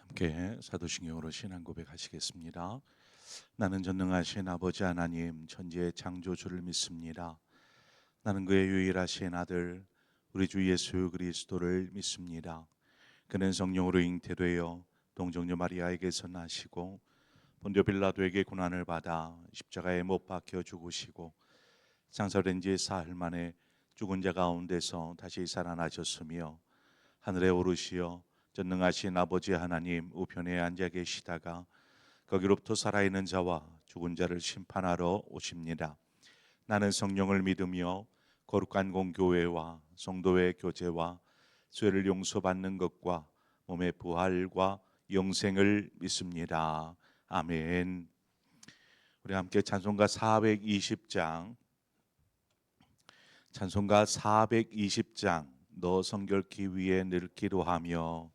함께 사도신경으로 신앙 고백하시겠습니다. 나는 전능하신 아버지 하나님 천지의 창조주를 믿습니다. 나는 그의 유일하신 아들 우리 주 예수 그리스도를 믿습니다. 그는 성령으로 잉태되어 동정녀 마리아에게서 나시고 본디오 빌라도에게 고난을 받아 십자가에 못 박혀 죽으시고 장사된 지 사흘 만에 죽은 자 가운데서 다시 살아나셨으며 하늘에 오르시어 전능하신 아버지 하나님 우편에 앉아 계시다가 거기로부터 살아있는 자와 죽은 자를 심판하러 오십니다. 나는 성령을 믿으며 거룩한 공교회와 성도의 교제와 죄를 용서받는 것과 몸의 부활과 영생을 믿습니다. 아멘. 우리 함께 찬송가 420장 너 성결기 위에 늘 기도하며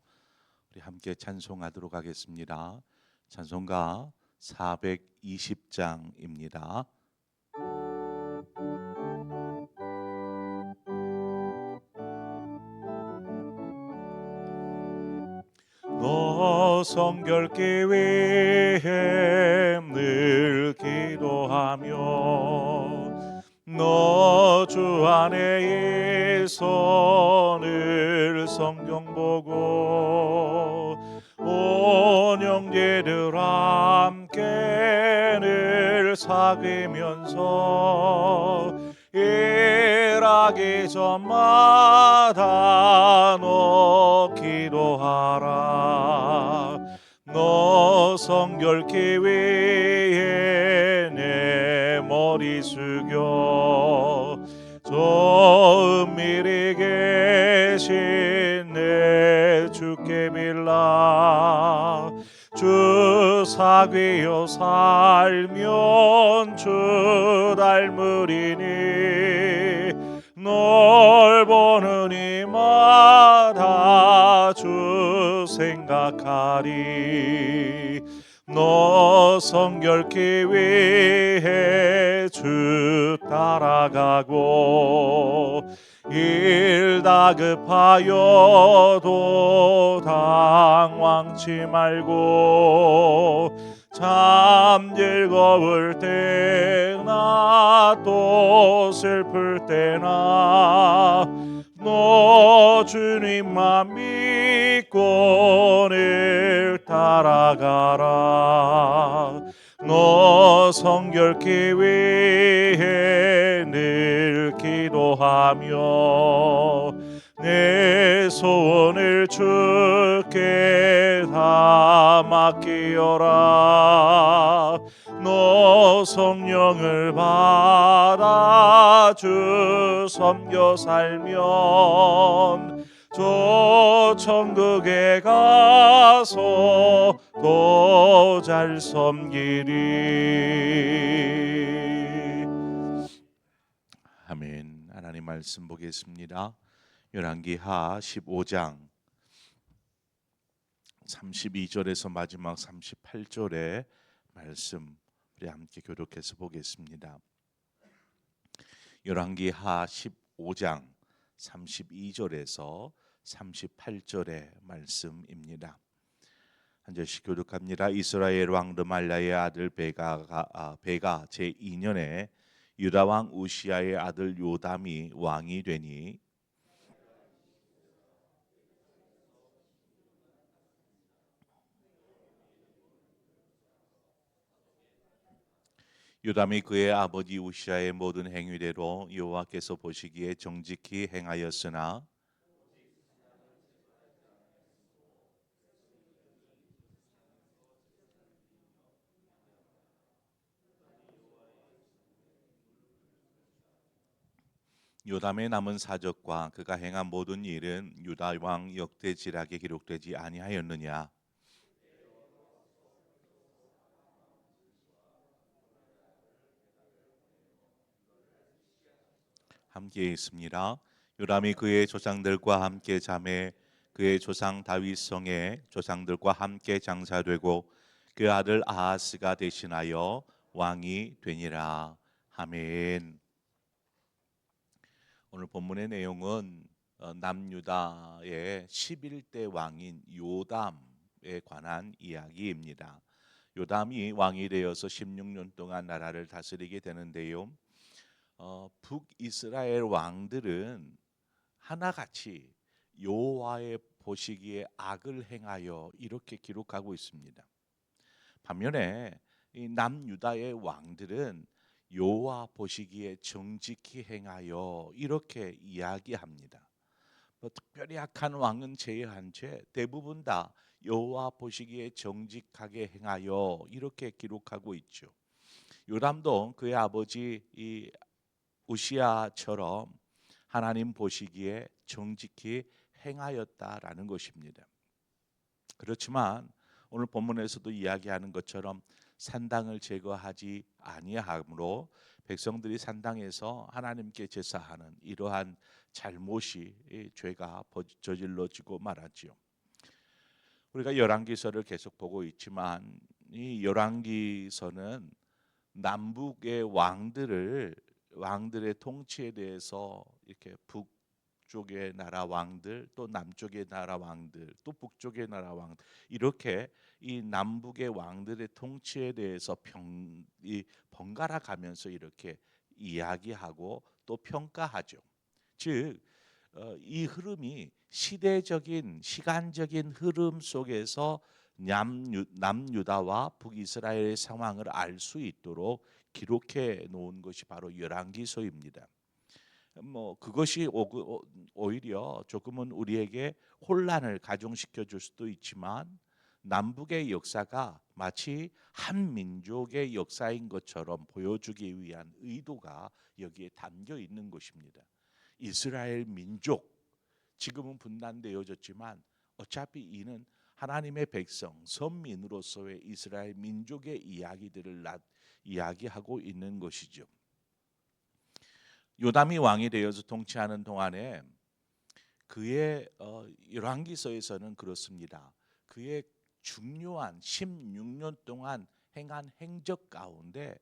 우리 함께 찬송하도록 하겠습니다. 찬송가 420장입니다. 너 성결기 위해 늘 기도하며 너 주 안에 있어 늘 성경 보고 온 형제들 함께 늘 사귀면서 일하기 전마다 너 기도하라. 너 성결기 위해 내 머리 숙여 저 은밀히 계신 내 주께 빌라. 주 사귀어 살면 주 닮으리니 널 보는 이마다 주 생각하리. 너 성결기 위해 주 따라가고 일 다급하여도 당황치 말고 참 즐거울 때나 또 슬플 때나 너 주님만 믿고 늘 따라가라. 너 성결기 위해 늘 기도하며 내 소원을 주께 다 맡기어라. 너 성령을 받아 주 섬겨 살면 저 천국에 가서 더 잘 섬기리. 아멘. 하나님 말씀 보겠습니다. 열왕기하 15장 32절에서 마지막 38절의 말씀 우리 함께 교독해서 보겠습니다. 열왕기하 15장 32절에서 38절의 말씀입니다. 한 절씩 교독합니다. 이스라엘 왕 르말랴의 아들 베가 제2년에 유다 왕 우시야의 아들 요담이 왕이 되니 요담이 그의 아버지 우시야의 모든 행위대로 여호와께서 보시기에 정직히 행하였으나 요담의 남은 사적과 그가 행한 모든 일은 유다 왕 역대지락에 기록되지 아니하였느냐. 함께 있습니다. 요람이 그의 조상들과 함께 잠에 그의 조상 다윗성의 조상들과 함께 장사되고 그 아들 아하스가 대신하여 왕이 되니라. 아멘. 오늘 본문의 내용은 남유다의 11대 왕인 요담 요담에 관한 이야기입니다. 요담이 왕이 되어서 16년 동안 나라를 다스리게 되는데요. 북이스라엘 왕들은 하나같이 여호와의 보시기에 악을 행하여 이렇게 기록하고 있습니다. 반면에 이 남유다의 왕들은 여호와 보시기에 정직히 행하여 이렇게 이야기합니다. 뭐 특별히 악한 왕은 제외한 채 대부분 다 여호와 보시기에 정직하게 행하여 이렇게 기록하고 있죠. 요람도 그의 아버지 이 우시아처럼 하나님 보시기에 정직히 행하였다라는 것입니다. 그렇지만 오늘 본문에서도 이야기하는 것처럼 산당을 제거하지 아니하므로 백성들이 산당에서 하나님께 제사하는 이러한 잘못이 죄가 저질러지고 말았지요. 우리가 열왕기서를 계속 보고 있지만 이 열왕기서는 남북의 왕들의 통치에 대해서 이렇게 북쪽의 나라 왕들, 또 남쪽의 나라 왕들, 또 북쪽의 나라 왕들, 이렇게 이 남북의 왕들의 통치에 대해서 번갈아 가면서 이렇게 이야기하고 또 평가하죠. 즉 이 흐름이 시간적인 흐름 속에서 남유다와 북이스라엘의 상황을 알 수 있도록 기록해 놓은 것이 바로 열왕기서입니다. 뭐 그것이 오히려 조금은 우리에게 혼란을 가중시켜 줄 수도 있지만 남북의 역사가 마치 한 민족의 역사인 것처럼 보여주기 위한 의도가 여기에 담겨 있는 것입니다. 이스라엘 민족, 지금은 분단되어졌지만 어차피 이는 하나님의 백성, 선민으로서의 이스라엘 민족의 이야기들을 이야기하고 있는 것이죠. 요담이 왕이 되어서 통치하는 동안에 그의 열왕기서에서는 그렇습니다. 그의 중요한 16년 동안 행한 행적 가운데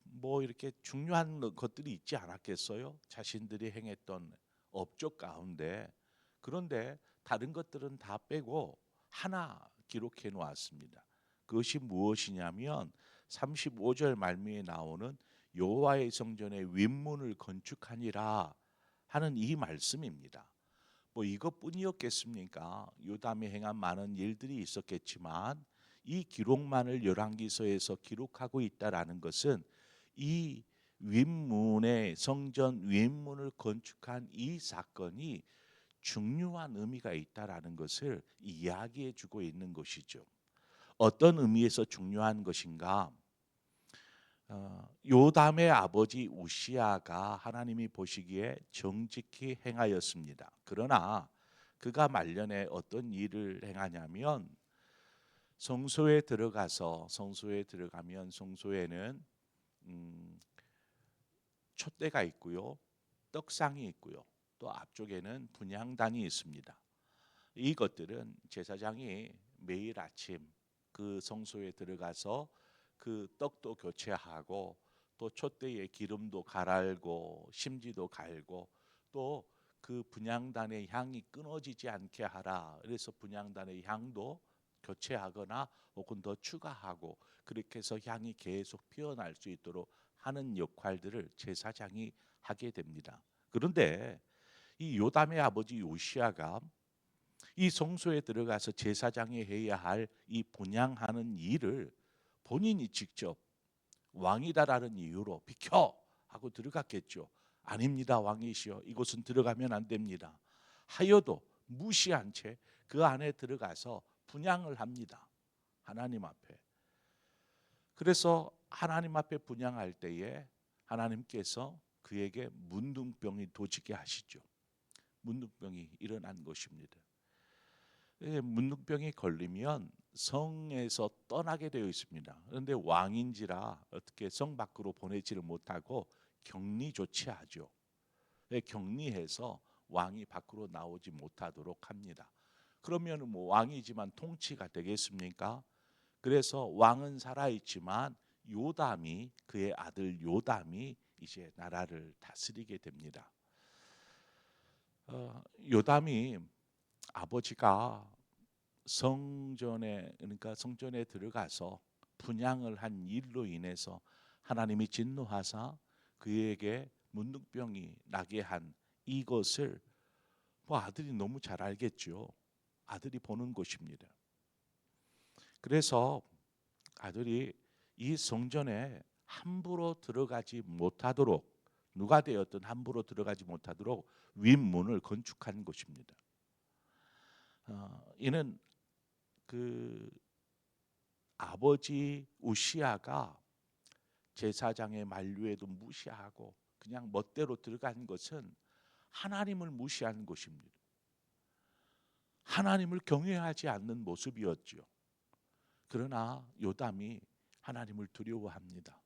뭐 이렇게 중요한 것들이 있지 않았겠어요? 자신들이 행했던 업적 가운데. 그런데 다른 것들은 다 빼고 하나 기록해 놓았습니다. 그것이 무엇이냐면 35절 말미에 나오는 여호와의 성전의 윗문을 건축하니라 하는 이 말씀입니다. 뭐 이것뿐이었겠습니까? 요담이 행한 많은 일들이 있었겠지만 이 기록만을 열왕기서에서 기록하고 있다라는 것은 이 윗문의 성전 윗문을 건축한 이 사건이 중요한 의미가 있다라는 것을 이야기해 주고 있는 것이죠. 어떤 의미에서 중요한 것인가? 요담의 아버지 우시아가 하나님이 보시기에 정직히 행하였습니다. 그러나 그가 말년에 어떤 일을 행하냐면 성소에 들어가면 성소에는 촛대가 있고요, 떡상이 있고요, 또 앞쪽에는 분향단이 있습니다. 이것들은 제사장이 매일 아침 그 성소에 들어가서 그 떡도 교체하고 또 촛대에 기름도 갈고 심지도 갈고 또 그 분향단의 향이 끊어지지 않게 하라. 그래서 분향단의 향도 교체하거나 혹은 더 추가하고 그렇게 해서 향이 계속 피어날 수 있도록 하는 역할들을 제사장이 하게 됩니다. 그런데 이 요담의 아버지 요시아가 이 성소에 들어가서 제사장이 해야 할 이 분향하는 일을 본인이 직접 왕이다라는 이유로 비켜 하고 들어갔겠죠. 아닙니다, 왕이시여, 이곳은 들어가면 안 됩니다 하여도 무시한 채 그 안에 들어가서 분향을 합니다, 하나님 앞에. 그래서 하나님 앞에 분향할 때에 하나님께서 그에게 문둥병이 도지게 하시죠. 문둥병이 일어난 것입니다. 문둥병이 걸리면 성에서 떠나게 되어 있습니다. 그런데 왕인지라 어떻게 성 밖으로 보내지를 못하고 격리 조치하죠. 격리해서 왕이 밖으로 나오지 못하도록 합니다. 그러면 뭐 왕이지만 통치가 되겠습니까? 그래서 왕은 살아있지만 요담이, 그의 아들 요담이 이제 나라를 다스리게 됩니다. 요담이 아버지가 성전에 그러니까 성전에 들어가서 분향을 한 일로 인해서 하나님이 진노하사 그에게 문둥병이 나게 한 이것을 뭐 아들이 너무 잘 알겠죠. 아들이 보는 것입니다. 그래서 아들이 이 성전에 함부로 들어가지 못하도록 누가 되었든 함부로 들어가지 못하도록 윗문을 건축한 것입니다. 이는 그 아버지 우시아가 제사장의 만류에도 무시하고 그냥 멋대로 들어간 것은 하나님을 무시한 것입니다. 하나님을 경외하지 않는 모습이었죠. 그러나 요담이 하나님을 두려워합니다.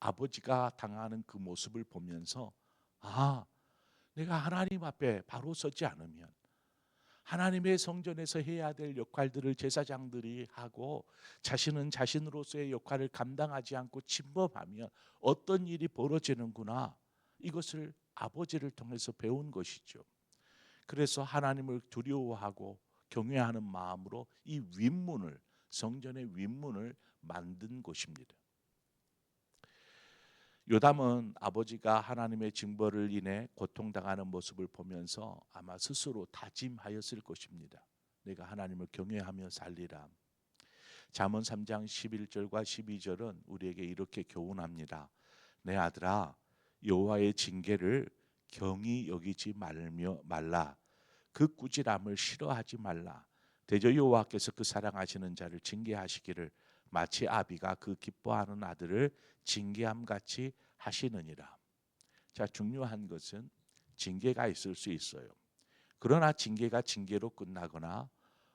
아버지가 당하는 그 모습을 보면서 내가 하나님 앞에 바로 서지 않으면 하나님의 성전에서 해야 될 역할들을 제사장들이 하고 자신은 자신으로서의 역할을 감당하지 않고 침범하면 어떤 일이 벌어지는구나. 이것을 아버지를 통해서 배운 것이죠. 그래서 하나님을 두려워하고 경외하는 마음으로 이 윗문을 성전의 윗문을 만든 것입니다. 요담은 아버지가 하나님의 징벌을 인해 고통당하는 모습을 보면서 아마 스스로 다짐하였을 것입니다. 내가 하나님을 경외하며 살리라. 잠언 3장 11절과 12절은 우리에게 이렇게 교훈합니다. 내 아들아 여호와의 징계를 경히 여기지 말라. 그 꾸지람을 싫어하지 말라. 대저 여호와께서 그 사랑하시는 자를 징계하시기를 마치 아비가 그 기뻐하는 아들을 징계함 같이 하시느니라. 자, 중요한 것은 징계가 있을 수 있어요. 그러나 징계가 징계로 끝나거나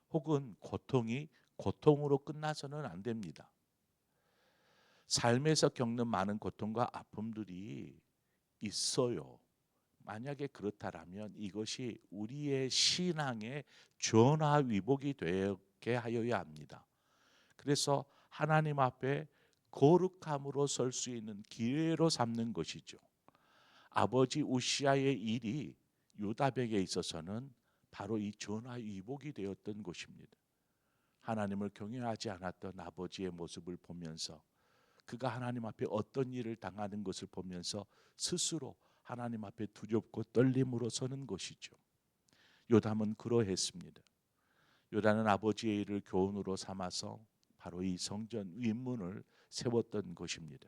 혹은 고통이 고통으로 끝나서는 안 됩니다. 삶에서 겪는 많은 고통과 아픔들이 있어요. 만약에 그렇다면 이것이 우리의 신앙의 전화위복이 되게 하여야 합니다. 그래서 하나님 앞에 거룩함으로 설 수 있는 기회로 삼는 것이죠. 아버지 우시아의 일이 요답에게 있어서는 바로 이 전화위복이 되었던 것입니다. 하나님을 경외하지 않았던 아버지의 모습을 보면서 그가 하나님 앞에 어떤 일을 당하는 것을 보면서 스스로 하나님 앞에 두렵고 떨림으로 서는 것이죠. 요담은 그러했습니다. 요담은 아버지의 일을 교훈으로 삼아서 바로 이 성전 윗문을 세웠던 것입니다.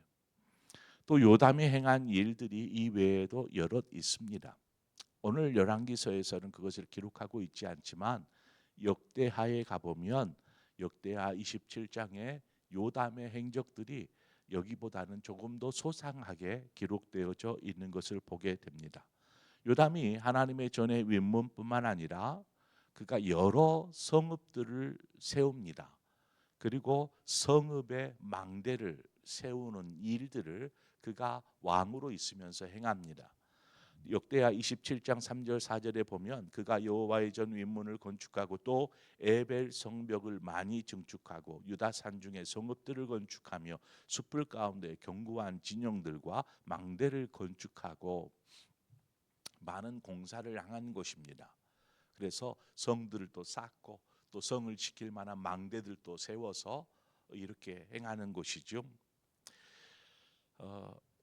또 요담이 행한 일들이 이 외에도 여럿 있습니다. 오늘 열왕기서에서는 그것을 기록하고 있지 않지만 역대하에 가보면 역대하 27장에 요담의 행적들이 여기보다는 조금 더 소상하게 기록되어져 있는 것을 보게 됩니다. 요담이 하나님의 전의 윗문뿐만 아니라 그가 여러 성읍들을 세웁니다. 그리고 성읍의 망대를 세우는 일들을 그가 왕으로 있으면서 행합니다. 역대하 27장 3절 4절에 보면 그가 여호와의 전 윗문을 건축하고 또 에벨 성벽을 많이 증축하고 유다 산중에 성읍들을 건축하며 숲을 가운데 견고한 진영들과 망대를 건축하고 많은 공사를 행한 것입니다. 그래서 성들을 또 쌓고 또 성을 지킬 만한 망대들도 세워서 이렇게 행하는 것이죠.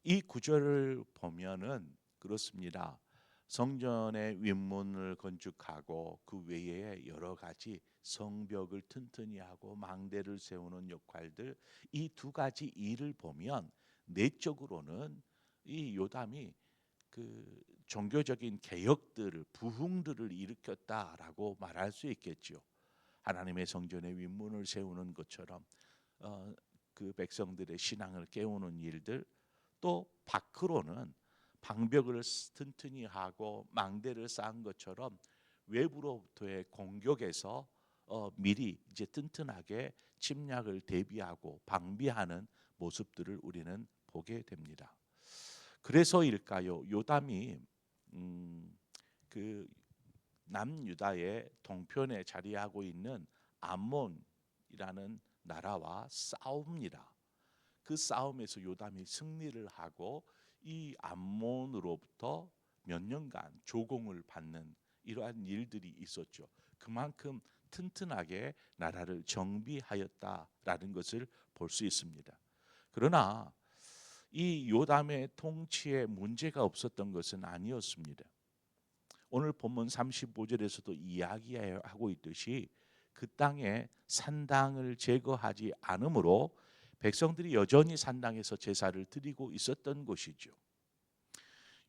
이 구절을 보면은 그렇습니다. 성전의 윗문을 건축하고 그 외에 여러 가지 성벽을 튼튼히 하고 망대를 세우는 역할들, 이 두 가지 일을 보면 내적으로는 이 요담이 그 종교적인 개혁들을 부흥들을 일으켰다라고 말할 수 있겠죠. 하나님의 성전의 윗문을 세우는 것처럼 그 백성들의 신앙을 깨우는 일들, 또 밖으로는 방벽을 튼튼히 하고 망대를 쌓은 것처럼 외부로부터의 공격에서 미리 이제 튼튼하게 침략을 대비하고 방비하는 모습들을 우리는 보게 됩니다. 그래서일까요? 요담이 그 남유다의 동편에 자리하고 있는 암몬이라는 나라와 싸웁니다. 그 싸움에서 요담이 승리를 하고 이 암몬으로부터 몇 년간 조공을 받는 이러한 일들이 있었죠. 그만큼 튼튼하게 나라를 정비하였다라는 것을 볼 수 있습니다. 그러나 이 요담의 통치에 문제가 없었던 것은 아니었습니다. 오늘 본문 35절에서도 이야기하고 있듯이 그 땅에 산당을 제거하지 않으므로 백성들이 여전히 산당에서 제사를 드리고 있었던 것이죠.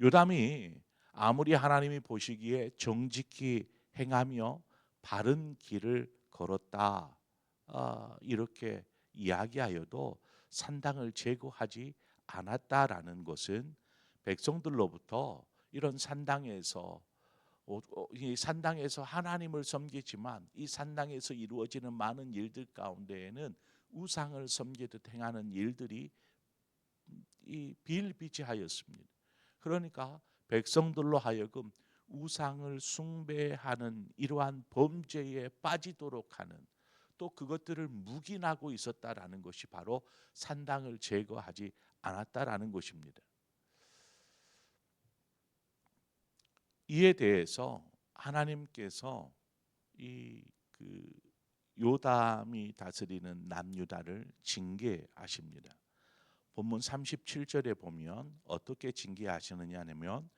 요담이 아무리 하나님이 보시기에 정직히 행하며 바른 길을 걸었다 이렇게 이야기하여도 산당을 제거하지 않았다라는 것은 백성들로부터 이런 이 산당에서 하나님을 섬기지만 이 산당에서 이루어지는 많은 일들 가운데에는 우상을 섬기듯 행하는 일들이 비일비재하였습니다. 그러니까 백성들로 하여금 우상을 숭배하는 이러한 범죄에 빠지도록 하는, 또 그것들을 묵인하고 있었다라는 것이 바로 산당을 제거하지 않았다라는 것입니다. 이에 대해서 하나님께서 요담이 다스리는 남유다를 징계하십니다. 본문 37절에 보면 어떻게 징계하시느냐 하면,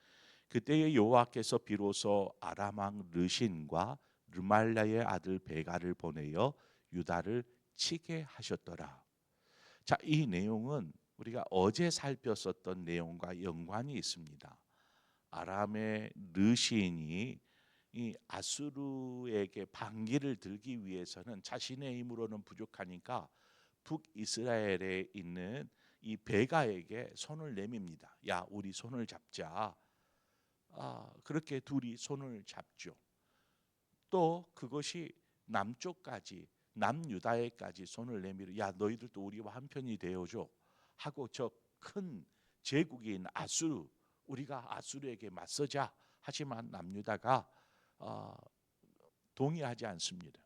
그때의 여호와께서 비로소 아람 왕 르신과 르말랴의 아들 베가를 보내어 유다를 치게 하셨더라. 자, 이 내용은 우리가 어제 살폈었던 내용과 연관이 있습니다. 아람의 르신이 이 아수르에게 반기를 들기 위해서는 자신의 힘으로는 부족하니까 북이스라엘에 있는 이 베가에게 손을 내밉니다. 야, 우리 손을 잡자. 그렇게 둘이 손을 잡죠. 또 그것이 남쪽까지, 남유다에까지 손을 내밀어, 야, 너희들도 우리와 한편이 되어줘 하고 저 큰 제국인 아수르, 우리가 아수르에게 맞서자. 하지만 남유다가 동의하지 않습니다.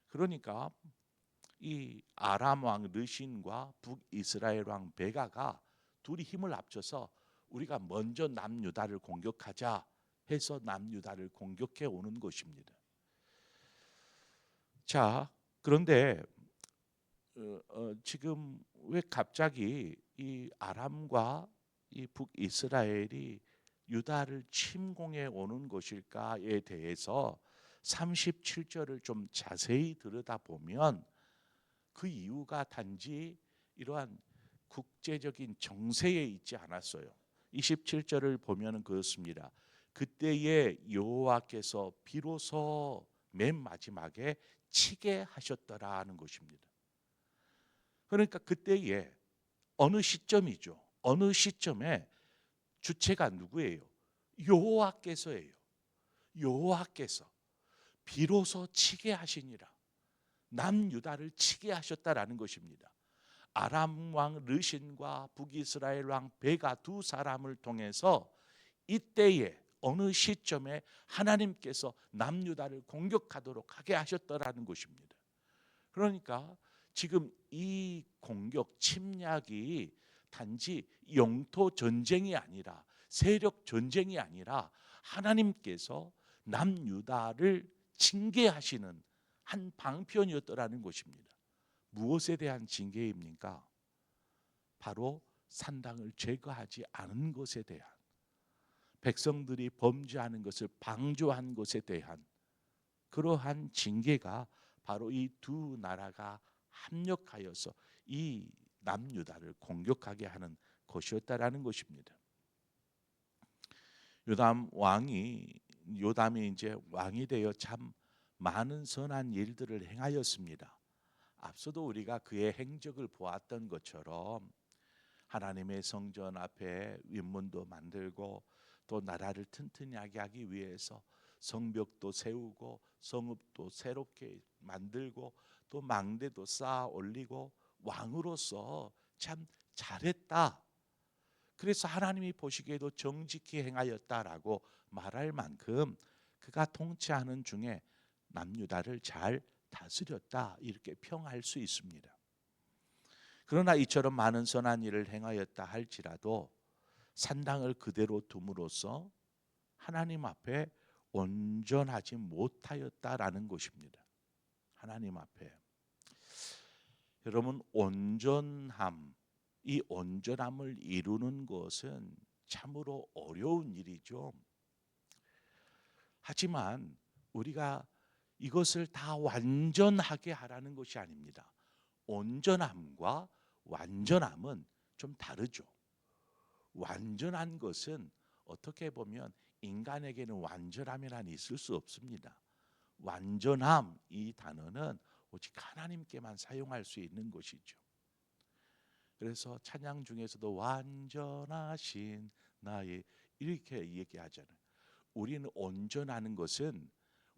그러니까 이 아람 왕 르신과 북이스라엘 왕 베가가 둘이 힘을 합쳐서 우리가 먼저 남유다를 공격하자 해서 남유다를 공격해 오는 것입니다. 자, 그런데 지금 왜 갑자기 이 아람과 이 북이스라엘이 유다를 침공해 오는 것일까에 대해서 37절을 좀 자세히 들여다보면 그 이유가 단지 이러한 국제적인 정세에 있지 않았어요. 27절을 보면 그렇습니다. 그때에 여호와께서 비로소 맨 마지막에 치게 하셨더라 하는 것입니다. 그러니까 그때에 어느 시점이죠. 어느 시점에 주체가 누구예요? 여호와께서예요. 여호와께서 비로소 치게 하시니라. 남유다를 치게 하셨다라는 것입니다. 아람 왕 르신과 북이스라엘 왕 베가 두 사람을 통해서 이때에 어느 시점에 하나님께서 남유다를 공격하도록 하게 하셨더라는 것입니다. 그러니까 지금 이 공격 침략이 단지 영토 전쟁이 아니라, 세력 전쟁이 아니라 하나님께서 남유다를 징계하시는 한 방편이었더라는 것입니다. 무엇에 대한 징계입니까? 바로 산당을 제거하지 않은 것에 대한, 백성들이 범죄하는 것을 방조한 것에 대한 그러한 징계가 바로 이 두 나라가 합력하여서 이 남유다를 공격하게 하는 것이었다라는 것입니다. 요담이 이제 왕이 되어 참 많은 선한 일들을 행하였습니다. 앞서도 우리가 그의 행적을 보았던 것처럼 하나님의 성전 앞에 윗문도 만들고, 또 나라를 튼튼하게 하기 위해서 성벽도 세우고 성읍도 새롭게 만들고 또 망대도 쌓아 올리고 왕으로서 참 잘했다. 그래서 하나님이 보시기에도 정직히 행하였다라고 말할 만큼 그가 통치하는 중에 남유다를 잘 다스렸다, 이렇게 평할 수 있습니다. 그러나 이처럼 많은 선한 일을 행하였다 할지라도 산당을 그대로 둠으로써 하나님 앞에 온전하지 못하였다라는 것입니다. 하나님 앞에. 여러분, 이 온전함을 이루는 것은 참으로 어려운 일이죠. 하지만 우리가 이것을 다 완전하게 하라는 것이 아닙니다. 온전함과 완전함은 좀 다르죠. 완전한 것은 어떻게 보면 인간에게는 완전함이란 있을 수 없습니다. 완전함, 이 단어는 오직 하나님께만 사용할 수 있는 것이죠. 그래서 찬양 중에서도 완전하신 나의, 이렇게 얘기하잖아요. 우리는 온전하는 것은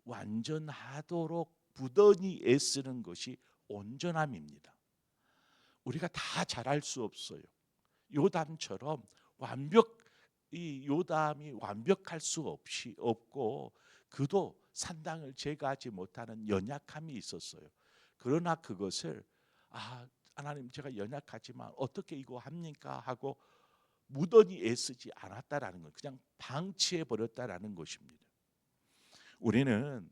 완전하도록 부단히 애쓰는 것이 온전함입니다. 우리가 다 잘할 수 없어요. 요담처럼 이 요담이 완벽할 수 없고, 그도 산당을 제거하지 못하는 연약함이 있었어요. 그러나 그것을 하나님, 제가 연약하지만 어떻게 이거 합니까 하고 무던히 애쓰지 않았다라는 것, 그냥 방치해 버렸다라는 것입니다. 우리는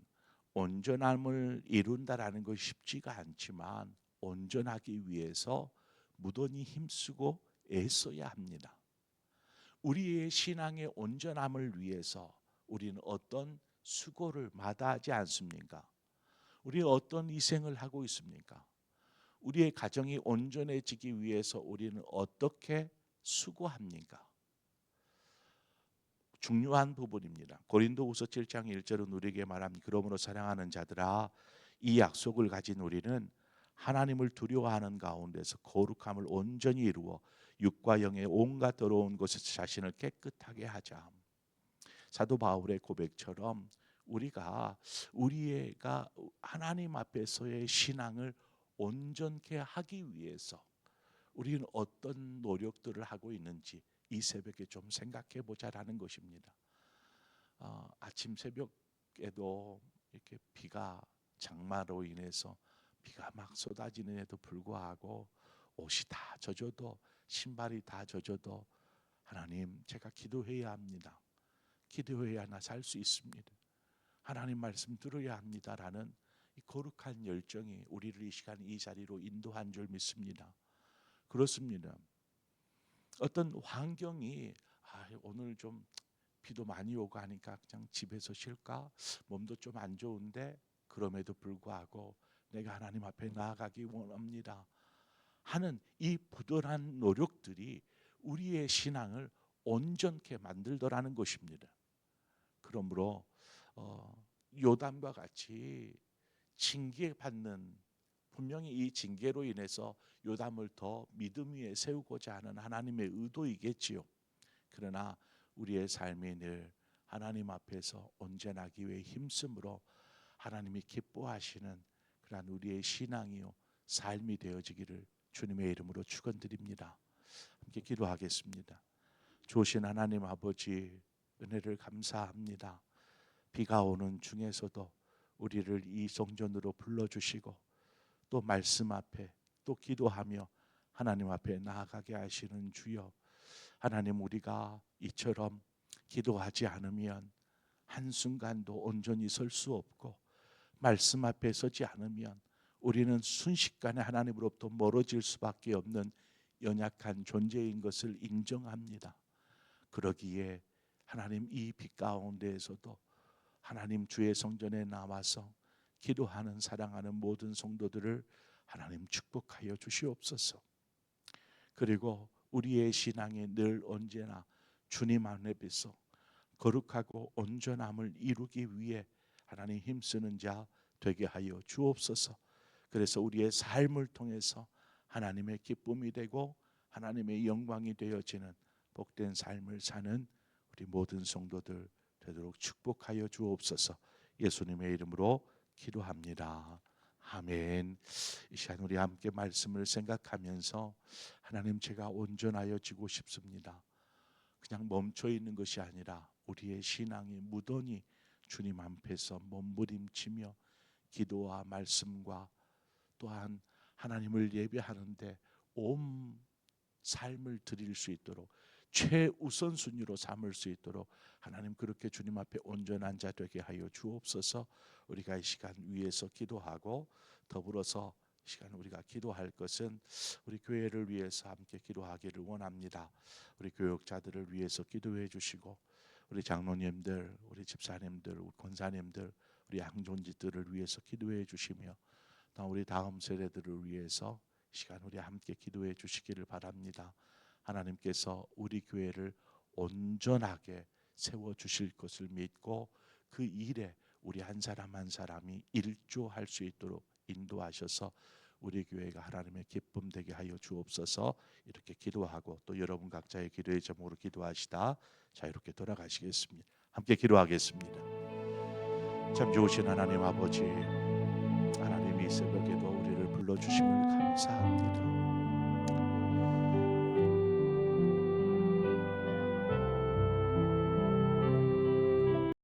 온전함을 이룬다라는 것이 쉽지가 않지만 온전하기 위해서 무던히 힘쓰고 애써야 합니다. 우리의 신앙의 온전함을 위해서 우리는 어떤 수고를 마다하지 않습니까? 우리 어떤 희생을 하고 있습니까? 우리의 가정이 온전해지기 위해서 우리는 어떻게 수고합니까? 중요한 부분입니다. 고린도후서 7장 1절은 우리에게 말합니다. 그러므로 사랑하는 자들아, 이 약속을 가진 우리는 하나님을 두려워하는 가운데서 거룩함을 온전히 이루어 육과 영의 온갖 더러운 것에서 자신을 깨끗하게 하자. 사도 바울의 고백처럼 우리가 하나님 앞에서의 신앙을 온전케 하기 위해서 우리는 어떤 노력들을 하고 있는지 이 새벽에 좀 생각해 보자라는 것입니다. 아침 새벽에도 이렇게 비가, 장마로 인해서 비가 막 쏟아지는에도 불구하고 옷이 다 젖어도, 신발이 다 젖어도 하나님, 제가 기도해야 합니다. 기도해야 나 살 수 있습니다. 하나님 말씀 들어야 합니다라는 이 거룩한 열정이 우리를 이 시간 이 자리로 인도한 줄 믿습니다. 그렇습니다. 어떤 환경이 오늘 좀 비도 많이 오고 하니까 그냥 집에서 쉴까? 몸도 좀 안 좋은데 그럼에도 불구하고 내가 하나님 앞에 나아가기 원합니다 하는 이 부단한 노력들이 우리의 신앙을 온전케 만들더라는 것입니다. 그러므로 요담과 같이 징계받는, 분명히 이 징계로 인해서 요담을 더 믿음 위에 세우고자 하는 하나님의 의도이겠지요. 그러나 우리의 삶이 늘 하나님 앞에서 온전하기 위해 힘쓰므로 하나님이 기뻐하시는 그러한 우리의 신앙이요 삶이 되어지기를 주님의 이름으로 축원드립니다. 함께 기도하겠습니다. 좋으신 하나님 아버지, 은혜를 감사합니다. 비가 오는 중에서도 우리를 이 성전으로 불러주시고 또 말씀 앞에 또 기도하며 하나님 앞에 나아가게 하시는 주여, 하나님, 우리가 이처럼 기도하지 않으면 한순간도 온전히 설 수 없고 말씀 앞에 서지 않으면 우리는 순식간에 하나님으로부터 멀어질 수밖에 없는 연약한 존재인 것을 인정합니다. 그러기에 하나님, 이 빛 가운데에서도 하나님 주의 성전에 나와서 기도하는, 사랑하는 모든 성도들을 하나님 축복하여 주시옵소서. 그리고 우리의 신앙이 늘 언제나 주님 앞에서 거룩하고 온전함을 이루기 위해 하나님 힘쓰는 자 되게 하여 주옵소서. 그래서 우리의 삶을 통해서 하나님의 기쁨이 되고 하나님의 영광이 되어지는 복된 삶을 사는 우리 모든 성도들 되도록 축복하여 주옵소서. 예수님의 이름으로 기도합니다. 아멘. 이 시간 우리 함께 말씀을 생각하면서 하나님, 제가 온전하여지고 싶습니다. 그냥 멈춰 있는 것이 아니라 우리의 신앙이 무던히 주님 앞에서 몸부림치며 기도와 말씀과 또한 하나님을 예배하는데 온 삶을 드릴 수 있도록 최우선순위로 삼을 수 있도록 하나님 그렇게 주님 앞에 온전한 자 되게 하여 주옵소서. 우리가 이 시간 위에서 기도하고 더불어서 이 시간 우리가 기도할 것은 우리 교회를 위해서 함께 기도하기를 원합니다. 우리 교역자들을 위해서 기도해 주시고 우리 장로님들, 우리 집사님들, 우리 권사님들, 우리 양존지들을 위해서 기도해 주시며 또 우리 다음 세대들을 위해서 이 시간 우리 함께 기도해 주시기를 바랍니다. 하나님께서 우리 교회를 온전하게 세워 주실 것을 믿고 그 일에 우리 한 사람 한 사람이 일조할 수 있도록 인도하셔서 우리 교회가 하나님의 기쁨 되게 하여 주옵소서. 이렇게 기도하고 또 여러분 각자의 기도의 제목으로 기도하시다 자 이렇게 돌아가시겠습니다. 함께 기도하겠습니다. 참 좋으신 하나님 아버지, 하나님이 새벽에도 우리를 불러주심을 감사합니다.